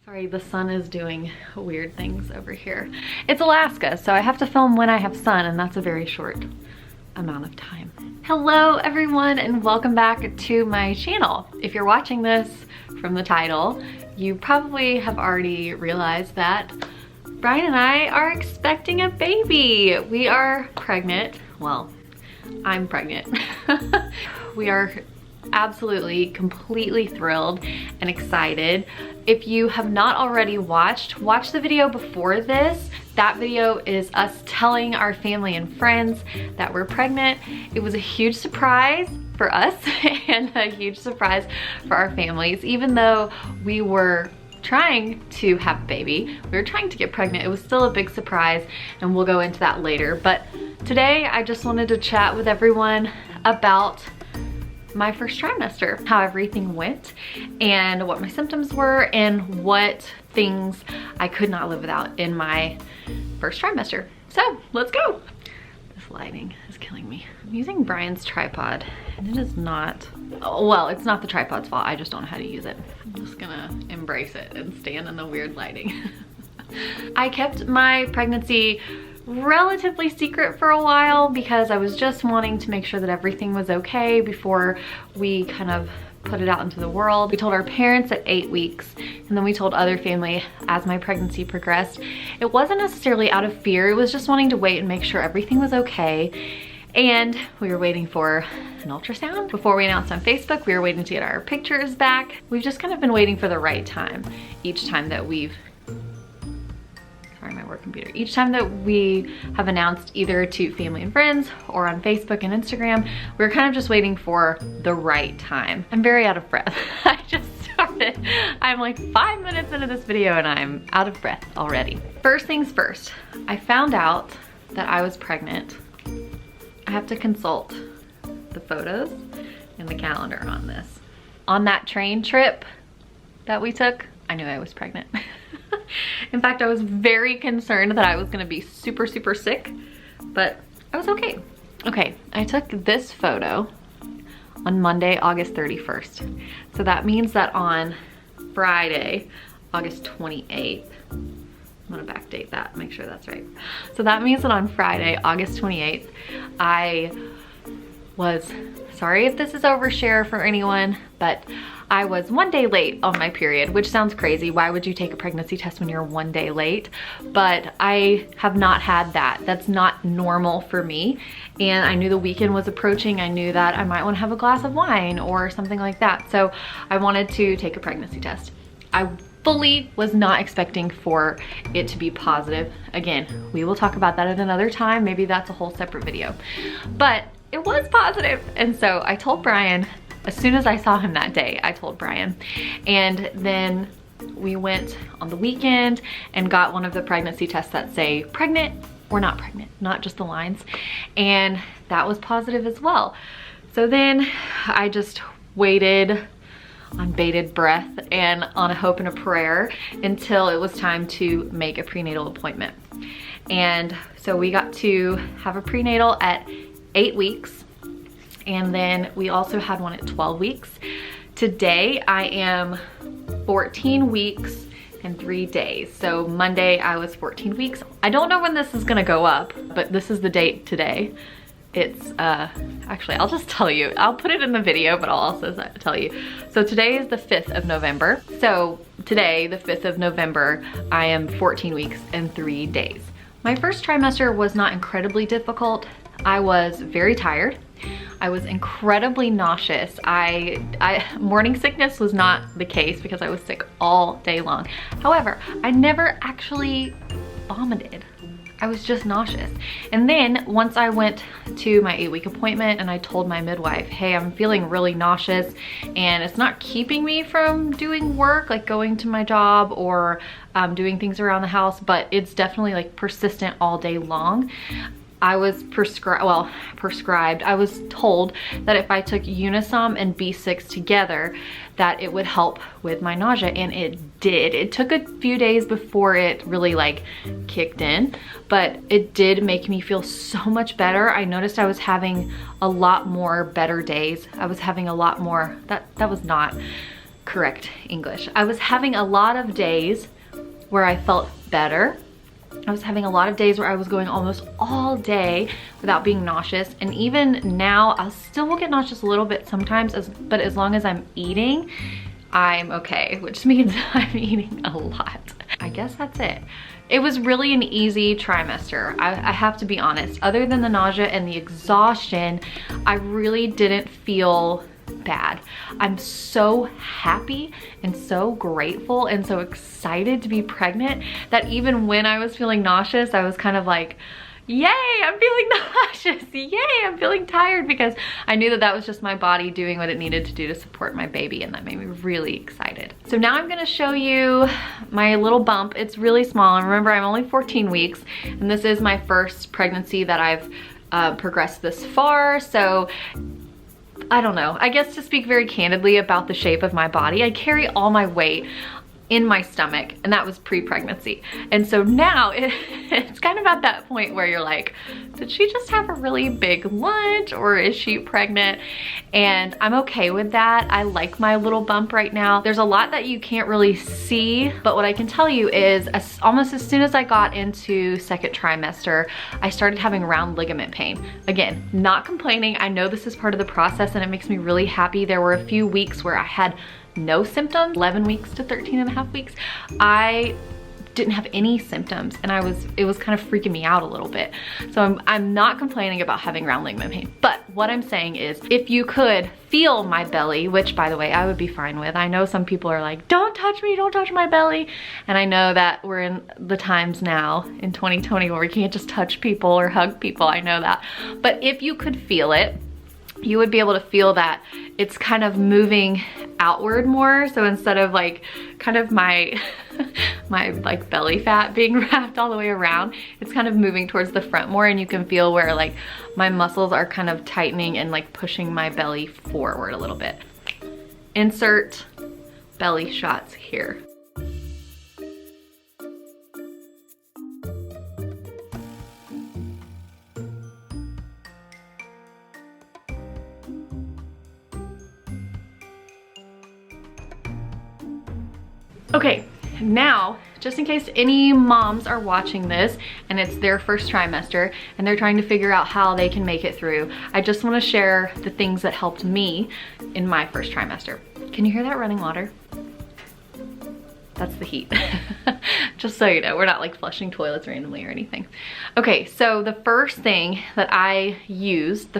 Sorry, the sun is doing weird things over here. It's Alaska, so I have to film when I have sun, and that's a very short amount of time. Hello everyone, and welcome back to my channel. If you're watching this from the title, you probably have already realized that Brian and I are expecting a baby. We are pregnant. Well, I'm pregnant. We are absolutely, completely thrilled and excited. If you have not already watch the video before this. That video is us telling our family and friends that we're pregnant. It was a huge surprise for us and a huge surprise for our families. Even though we were trying to have a baby, we were trying to get pregnant, it was still a big surprise, and we'll go into that later. But today I just wanted to chat with everyone about my first trimester, how everything went, and what my symptoms were, and what things I could not live without in my first trimester. So let's go. This lighting is killing me. I'm using Brian's tripod, and it is not, well, it's not the tripod's fault. I just don't know how to use it. I'm just gonna embrace it and stand in the weird lighting. I kept my pregnancy relatively secret for a while because I was just wanting to make sure that everything was okay before we kind of put it out into the world. We told our parents at 8 weeks, and then we told other family as my pregnancy progressed. It wasn't necessarily out of fear, it was just wanting to wait and make sure everything was okay. And we were waiting for an ultrasound. Before we announced on Facebook, we were waiting to get our pictures back. We've just kind of been waiting for the right time each time that we've my work computer. Each time that we have announced either to family and friends or on Facebook and Instagram, we're kind of just waiting for the right time. I'm very out of breath. I just started. I'm like 5 minutes into this video and I'm out of breath already. First things first, I found out that I was pregnant. I have to consult the photos and the calendar on this. On that train trip that we took, I knew I was pregnant. In fact, I was very concerned that I was gonna be super, super sick, but I was okay. Okay, I took this photo on Monday, August 31st. So that means that on Friday, August 28th, I'm gonna backdate that, make sure that's right. So that means that on Friday, August 28th, I was, sorry if this is overshare for anyone, but I was 1 day late on my period, which sounds crazy. Why would you take a pregnancy test when you're 1 day late? But I have not had that. That's not normal for me. And I knew the weekend was approaching. I knew that I might want to have a glass of wine or something like that. So I wanted to take a pregnancy test. I fully was not expecting for it to be positive. Again, we will talk about that at another time. Maybe that's a whole separate video. But it was positive. And so I told Brian, as soon as I saw him that day, I told Brian. And then we went on the weekend and got one of the pregnancy tests that say pregnant or not pregnant, not just the lines. And that was positive as well. So then I just waited on bated breath and on a hope and a prayer until it was time to make a prenatal appointment. And so we got to have a prenatal at 8 weeks. And then we also had one at 12 weeks. Today I am 14 weeks and 3 days. So Monday I was 14 weeks. I don't know when this is gonna go up, but this is the date today. It's, actually I'll just tell you. I'll put it in the video, but I'll also tell you. So today is the 5th of November. So today, the 5th of November, I am 14 weeks and 3 days. My first trimester was not incredibly difficult. I was very tired. I was incredibly nauseous. Morning sickness was not the case because I was sick all day long. However, I never actually vomited. I was just nauseous. And then once I went to my 8-week appointment and I told my midwife, hey, I'm feeling really nauseous and it's not keeping me from doing work, like going to my job or doing things around the house, but it's definitely like persistent all day long. I was prescribed, I was told that if I took Unisom and B6 together, that it would help with my nausea, and it did. It took a few days before it really like kicked in, but it did make me feel so much better. I noticed I was having a lot more better days. I was having a lot more, that was not correct English. I was having a lot of days where I felt better. I was having a lot of days where I was going almost all day without being nauseous. And even now, I still will get nauseous a little bit sometimes, but as long as I'm eating, I'm okay, which means I'm eating a lot. I guess that's it. It was really an easy trimester. I have to be honest. Other than the nausea and the exhaustion, I really didn't feel bad. I'm so happy and so grateful and so excited to be pregnant that even when I was feeling nauseous, I was kind of like, yay, I'm feeling nauseous. Yay, I'm feeling tired, because I knew that that was just my body doing what it needed to do to support my baby, and that made me really excited. So now I'm gonna show you my little bump. It's really small, and remember, I'm only 14 weeks, and this is my first pregnancy that I've progressed this far, so I don't know. I guess to speak very candidly about the shape of my body, I carry all my weight in my stomach, and that was pre-pregnancy. And so now it's kind of at that point where you're like, did she just have a really big lunch, or is she pregnant? And I'm okay with that. I like my little bump right now. There's a lot that you can't really see, but what I can tell you is almost as soon as I got into second trimester, I started having round ligament pain. Again, not complaining. I know this is part of the process, and it makes me really happy. There were a few weeks where I had no symptoms, 11 weeks to 13 and a half weeks. I didn't have any symptoms, and it was kind of freaking me out a little bit. So I'm not complaining about having round ligament pain, but what I'm saying is, if you could feel my belly, which by the way, I would be fine with. I know some people are like, don't touch me, don't touch my belly. And I know that we're in the times now in 2020 where we can't just touch people or hug people. I know that. But if you could feel it, you would be able to feel that it's kind of moving outward more. So instead of like kind of my like belly fat being wrapped all the way around, it's kind of moving towards the front more, and you can feel where like my muscles are kind of tightening and like pushing my belly forward a little bit. Insert belly shots here. Okay, now, just in case any moms are watching this and it's their first trimester and they're trying to figure out how they can make it through, I just want to share the things that helped me in my first trimester. Can you hear that running water? That's the heat. Just so you know, we're not like flushing toilets randomly or anything. Okay, so the first thing that I used, I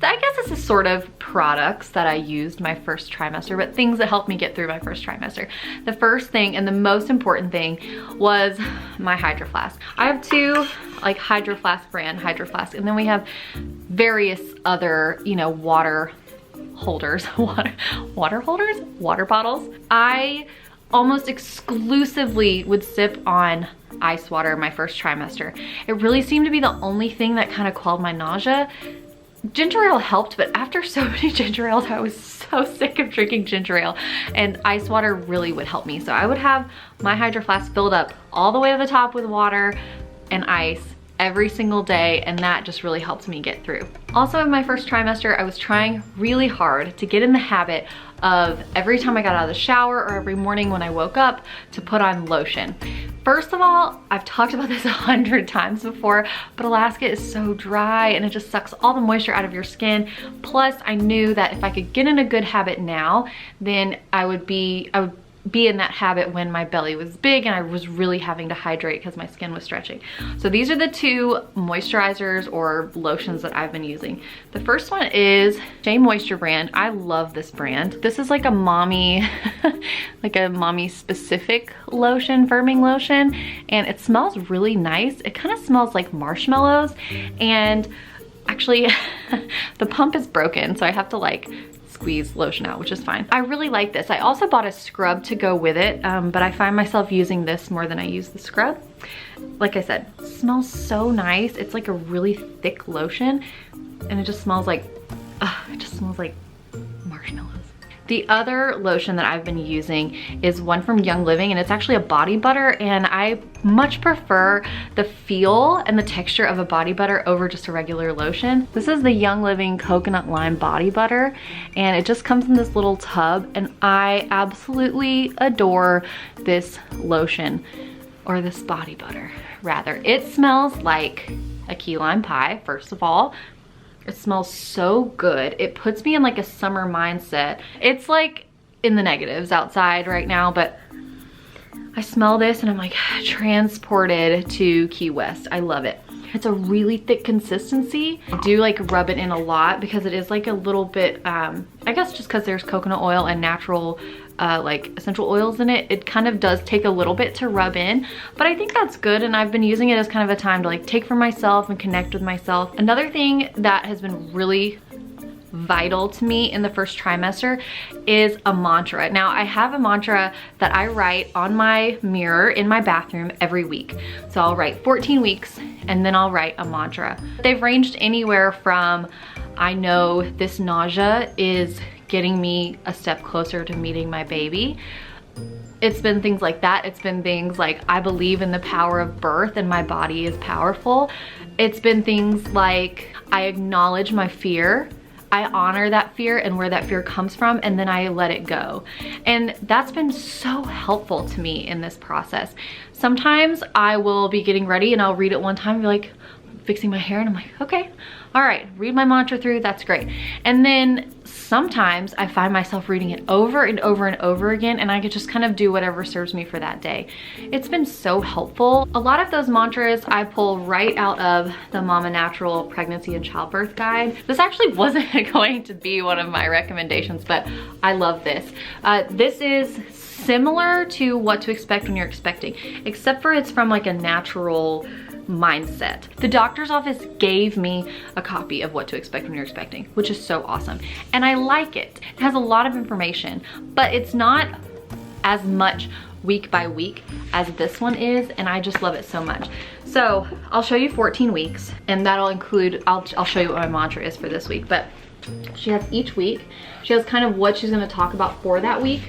guess this is sort of products that I used my first trimester, but things that helped me get through my first trimester. The first thing and the most important thing was my Hydro Flask. I have two like Hydro Flask brand Hydro Flask, and then we have various other, you know, water holders, water holders, water bottles. I almost exclusively would sip on ice water my first trimester. It really seemed to be the only thing that kind of quelled my nausea. Ginger ale helped, but after so many ginger ales, I was so sick of drinking ginger ale, and ice water really would help me. So I would have my Hydro Flask filled up all the way to the top with water and ice every single day, and that just really helped me get through. Also in my first trimester, I was trying really hard to get in the habit of every time I got out of the shower or every morning when I woke up to put on lotion. First of all, I've talked about this 100 times before, but Alaska is so dry and it just sucks all the moisture out of your skin. Plus, I knew that if I could get in a good habit now, then I would be in that habit when my belly was big and I was really having to hydrate because my skin was stretching. So these are the two moisturizers or lotions that I've been using. The first one is Shea Moisture brand. I love this brand. This is like a mommy, like a mommy specific lotion, firming lotion, and it smells really nice. It kind of smells like marshmallows, and actually the pump is broken, so I have to like squeeze lotion out, which is fine. I really like this. I also bought a scrub to go with it, but I find myself using this more than I use the scrub. Like I said, it smells so nice. It's like a really thick lotion, and it just smells like, marshmallows. The other lotion that I've been using is one from Young Living, and it's actually a body butter, and I much prefer the feel and the texture of a body butter over just a regular lotion. This is the Young Living Coconut Lime Body Butter, and it just comes in this little tub, and I absolutely adore this lotion, or this body butter rather. It smells like a key lime pie, first of all. It smells so good. It puts me in like a summer mindset. It's like in the negatives outside right now, but I smell this and I'm like transported to Key West. I love it. It's a really thick consistency. I do like rub it in a lot because it is like a little bit, I guess just because there's coconut oil and natural like essential oils in it, it kind of does take a little bit to rub in, but I think that's good, and I've been using it as kind of a time to like take for myself and connect with myself. Another thing that has been really vital to me in the first trimester is a mantra. Now I have a mantra that I write on my mirror in my bathroom every week. So I'll write 14 weeks and then I'll write a mantra. They've ranged anywhere from, I know this nausea is getting me a step closer to meeting my baby. It's been things like that. It's been things like, I believe in the power of birth and my body is powerful. It's been things like, I acknowledge my fear, I honor that fear and where that fear comes from, and then I let it go. And that's been so helpful to me in this process. Sometimes I will be getting ready and I'll read it one time and be like, fixing my hair, and I'm like, okay, all right, read my mantra through, that's great. And then sometimes I find myself reading it over and over and over again, and I could just kind of do whatever serves me for that day. It's been so helpful. A lot of those mantras I pull right out of the Mama Natural Pregnancy and Childbirth Guide. This actually wasn't going to be one of my recommendations, but I love this. This is similar to What to Expect When You're Expecting, except for it's from like a natural mindset. The doctor's office gave me a copy of What to Expect When You're Expecting, which is so awesome. And I like it. It has a lot of information, but it's not as much week by week as this one is, and I just love it so much. So I'll show you 14 weeks, and that'll include, I'll show you what my mantra is for this week, but she has each week, she has kind of what she's gonna talk about for that week.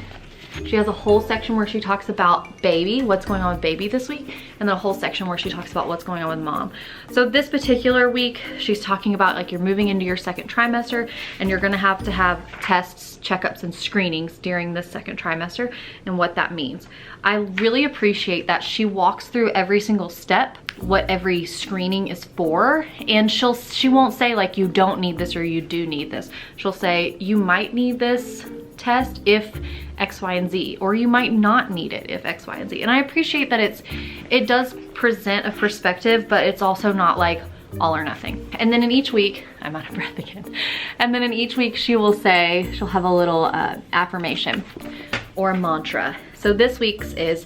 She has a whole section where she talks about baby, what's going on with baby this week, and then a whole section where she talks about what's going on with mom. So this particular week, she's talking about like you're moving into your second trimester and you're gonna have to have tests, checkups, and screenings during this second trimester and what that means. I really appreciate that she walks through every single step, what every screening is for, and she won't say like you don't need this or you do need this. She'll say you might need this test if X, Y, and Z, or you might not need it if X, Y, and Z. And I appreciate that it does present a perspective, but it's also not like all or nothing. And then in each week, I'm out of breath again. And then in each week she'll have a little affirmation or a mantra. So this week's is,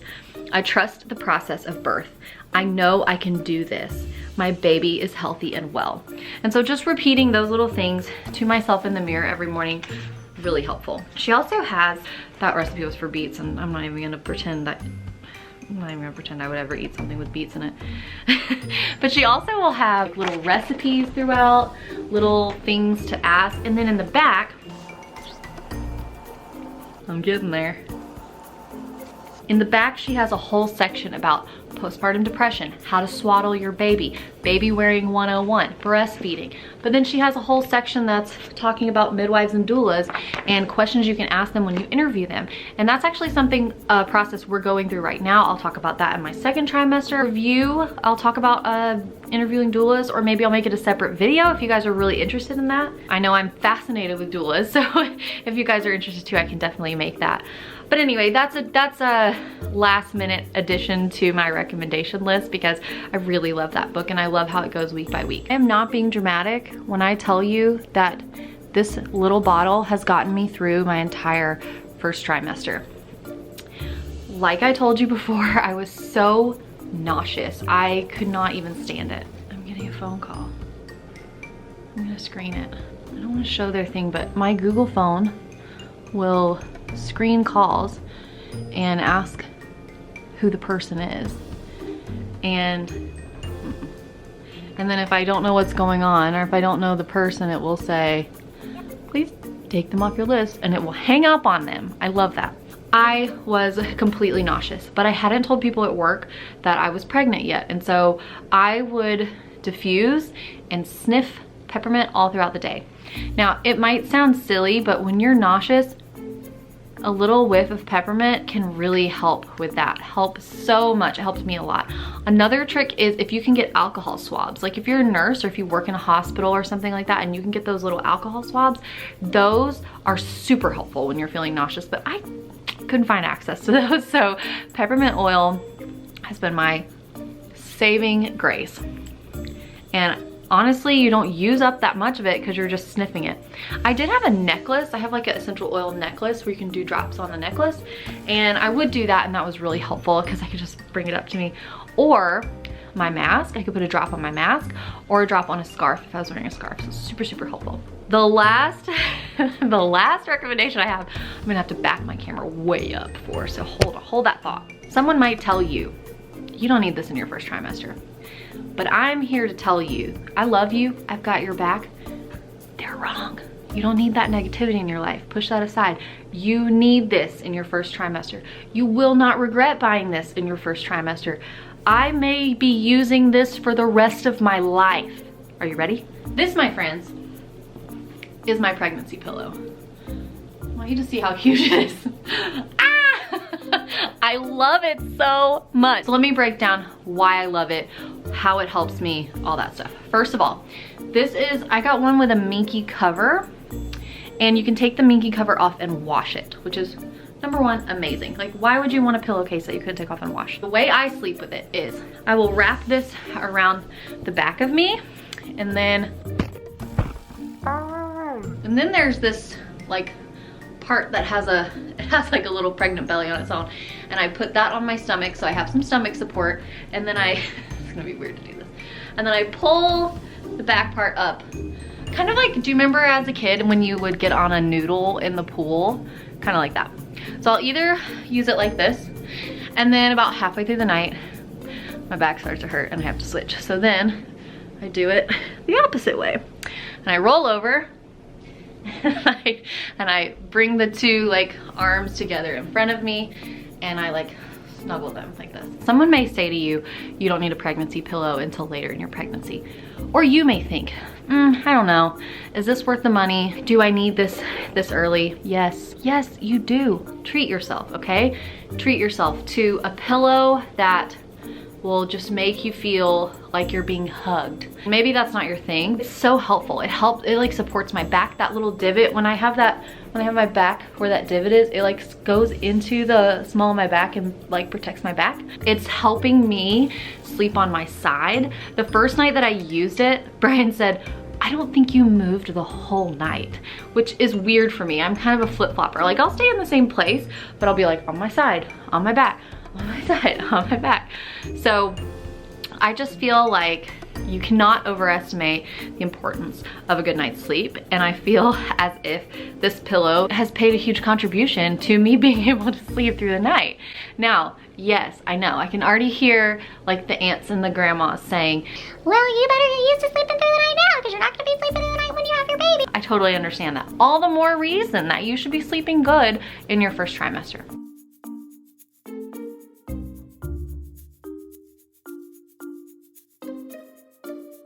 I trust the process of birth. I know I can do this. My baby is healthy and well. And so just repeating those little things to myself in the mirror every morning, really helpful. She also has, that recipe was for beets, and I'm not even gonna pretend I would ever eat something with beets in it. But she also will have little recipes throughout, little things to ask, and then in the back, I'm getting there. In the back, she has a whole section about postpartum depression, how to swaddle your baby, baby wearing 101, breastfeeding. But then she has a whole section that's talking about midwives and doulas and questions you can ask them when you interview them. And that's actually something, a process we're going through right now. I'll talk about that in my second trimester review. I'll talk about interviewing doulas, or maybe I'll make it a separate video if you guys are really interested in that. I know I'm fascinated with doulas, so if you guys are interested too, I can definitely make that. But anyway, that's a last minute addition to my recommendation list because I really love that book and I love how it goes week by week. I am not being dramatic when I tell you that this little bottle has gotten me through my entire first trimester. Like I told you before, I was so nauseous. I could not even stand it. I'm getting a phone call. I'm gonna screen it. I don't want to show their thing, but my Google phone will screen calls and ask who the person is, and then if I don't know what's going on or if I don't know the person, it will say, please take them off your list and it will hang up on them. I love that. I was completely nauseous, but I hadn't told people at work that I was pregnant yet. And so I would diffuse and sniff peppermint all throughout the day. Now, it might sound silly, but when you're nauseous, a little whiff of peppermint can really help with that. Help so much. It helps me a lot. Another trick is if you can get alcohol swabs. Like if you're a nurse or if you work in a hospital or something like that and you can get those little alcohol swabs, those are super helpful when you're feeling nauseous, but I couldn't find access to those. So peppermint oil has been my saving grace. And honestly, you don't use up that much of it because you're just sniffing it. I did have a necklace. I have like an essential oil necklace where you can do drops on the necklace. And I would do that, and that was really helpful because I could just bring it up to me. Or my mask, I could put a drop on my mask or a drop on a scarf if I was wearing a scarf. So super, super helpful. The last recommendation I have, I'm gonna have to back my camera way up for, so hold that thought. Someone might tell you, you don't need this in your first trimester. But I'm here to tell you, I love you, I've got your back. They're wrong. You don't need that negativity in your life. Push that aside. You need this in your first trimester. You will not regret buying this in your first trimester. I may be using this for the rest of my life. Are you ready? This, my friends, is my pregnancy pillow. I want you to see how huge it is. I love it so much. So let me break down why I love it, how it helps me, all that stuff. First of all, I got one with a minky cover, and you can take the minky cover off and wash it, which is, number one, amazing. Like, why would you want a pillowcase that you couldn't take off and wash? The way I sleep with it is I will wrap this around the back of me, and then there's this like part that has like a little pregnant belly on its own, and I put that on my stomach so I have some stomach support, and then it's gonna be weird to do this, and then I pull the back part up, kind of like, do you remember as a kid when you would get on a noodle in the pool? Kind of like that. So I'll either use it like this, and then about halfway through the night my back starts to hurt and I have to switch, so then I do it the opposite way, and I roll over and I bring the two like arms together in front of me, and I like snuggle them like this. Someone may say to you, you don't need a pregnancy pillow until later in your pregnancy. Or you may think, I don't know, is this worth the money? Do I need this early? Yes, you do. Treat yourself, okay? Treat yourself to a pillow that will just make you feel like you're being hugged. Maybe that's not your thing. It's so helpful. It like supports my back. That little divot, when I have my back where that divot is, it like goes into the small of my back and like protects my back. It's helping me sleep on my side. The first night that I used it, Brian said, I don't think you moved the whole night, which is weird for me. I'm kind of a flip-flopper. Like, I'll stay in the same place, but I'll be like on my side, on my back, on my side, on my back. So I just feel like you cannot overestimate the importance of a good night's sleep, and I feel as if this pillow has paid a huge contribution to me being able to sleep through the night. Now, yes, I know, I can already hear like the aunts and the grandmas saying, well, you better get used to sleeping through the night now because you're not gonna be sleeping through the night when you have your baby. I totally understand that. All the more reason that you should be sleeping good in your first trimester.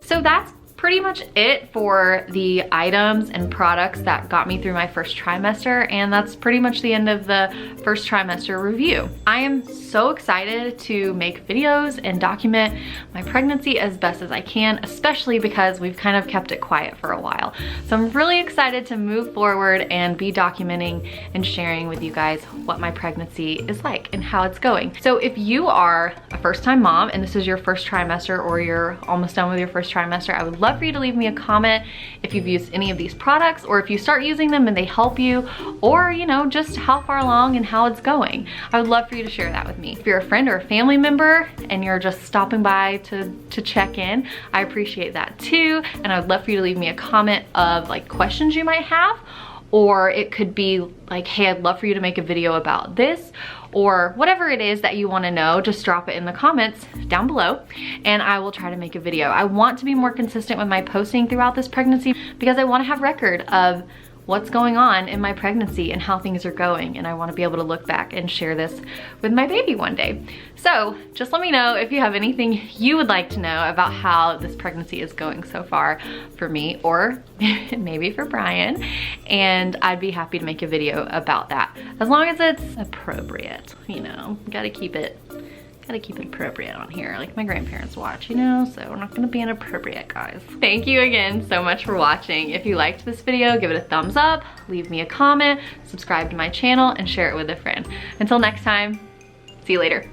So that's pretty much it for the items and products that got me through my first trimester, and that's pretty much the end of the first trimester review. I am so excited to make videos and document my pregnancy as best as I can, especially because we've kind of kept it quiet for a while. So I'm really excited to move forward and be documenting and sharing with you guys what my pregnancy is like and how it's going. So if you are a first-time mom and this is your first trimester, or you're almost done with your first trimester, I would love for you to leave me a comment if you've used any of these products, or if you start using them and they help you, or you know, just how far along and how it's going. I would love for you to share that with me. If you're a friend or a family member and you're just stopping by to check in, I appreciate that too. And I would love for you to leave me a comment of like questions you might have, or it could be like, hey, I'd love for you to make a video about this, or whatever it is that you want to know. Just drop it in the comments down below and I will try to make a video. I want to be more consistent with my posting throughout this pregnancy because I want to have record of what's going on in my pregnancy and how things are going, and I want to be able to look back and share this with my baby one day. So just let me know if you have anything you would like to know about how this pregnancy is going so far for me, or maybe for Brian, and I'd be happy to make a video about that, as long as it's appropriate. You know, gotta keep it appropriate on here, like my grandparents watch, you know, so we're not gonna be inappropriate, guys. Thank you again so much for watching. If you liked this video, give it a thumbs up, leave me a comment, subscribe to my channel, and share it with a friend. Until next time, see you later.